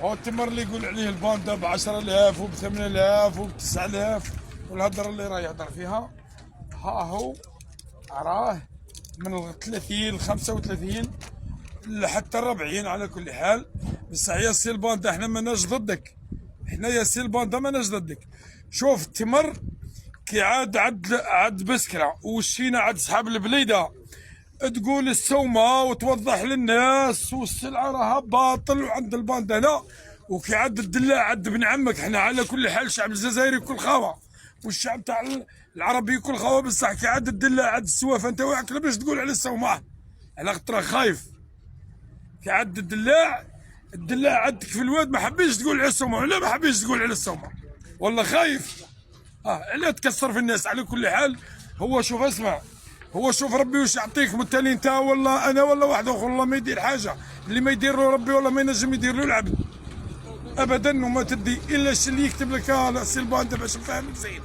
هو التمر اللي يقول عليه الباندا ب 10000 وب 8000 وب 9000 والهدره اللي راه يهضر فيها. ها هو راه من 30 ل 35 لحتى 40 على كل حال. بصح يا سي الباندا احنا ماناش ضدك، احنا يا سي الباندا ماناش ضدك. شوف التمر كي عاد بسكره وشينا عاد صحاب البليده تقول السومه وتوضح للناس والسلعه راها باطل وعند الباندا لا. وكي عاد الدلاع عاد ابن عمك. احنا على كل حال الشعب الجزائري كل خاوه والشعب تاع العربي كل خاوه. بصح كي عاد الدلاع عاد السوافه انت واعك باش تقول على السومه على خاطر خايف. كي عاد الدلاع عندك في الواد ما حبيش تقول على السومه ولا ما حبيش تقول على السومه والله خايف. لا تكسر في الناس. على كل حال هو شوف اسمع، هو شوف ربي واش يعطيك بالتالي انت والله انا والله واحد اخر والله ما يدير حاجه. اللي ما يدير له ربي والله ما ينجم يدير له العبد ابدا. وما تدي الا الشيء اللي يكتب لك لا سي الباندا باش نفهمك زين.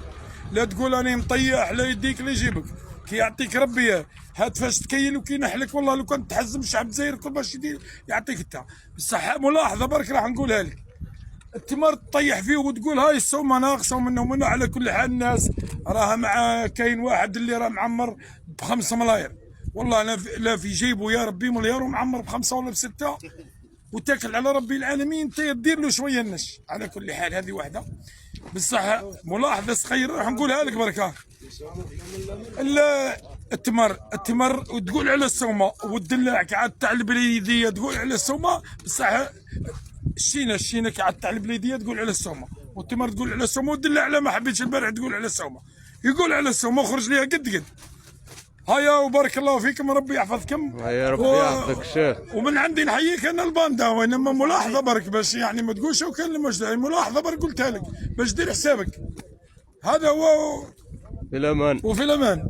لا تقول راني مطيح لا يديك لا يجيبك. كي يعطيك ربي هات فاش تكيل وكي نحلك والله لو كان تحزم الشعب الجزائري كل باش يدير يعطيك انت. بصح ملاحظه برك راح نقولها لك. التمر تطيح فيه وتقول هاي السومه ناقصه ومنه على كل حال الناس راها مع كاين واحد اللي راه معمر ب5 ملاير والله لا في جيبه يا ربي مليار ومعمر ب5 ولا ب6 وتاكل على ربي العالمين. انت دير له شويه النش. على كل حال هذه واحده. بصح ملاحظه صغيره راح نقولها لك بركه. التمر وتقول على السومه والدلاع قاعد تاع البليديه تقول على السومه. بصح الشينه قاعد تاع البليديه تقول على السومه والتمر تقول على السومه والدلاع لا ما حبيتش البارح تقول على السومه. يقول على السومه وخرج ليها قد هيا وبارك الله فيكم ربي يحفظكم. يا ربي يحفظك الشيخ. ومن عندي نحييك انا الباندا وانما ملاحظه برك باش يعني ما تقولش وكان ملاحظه برك قلتها لك باش دير حسابك. هذا هو في الامان وفي الامان.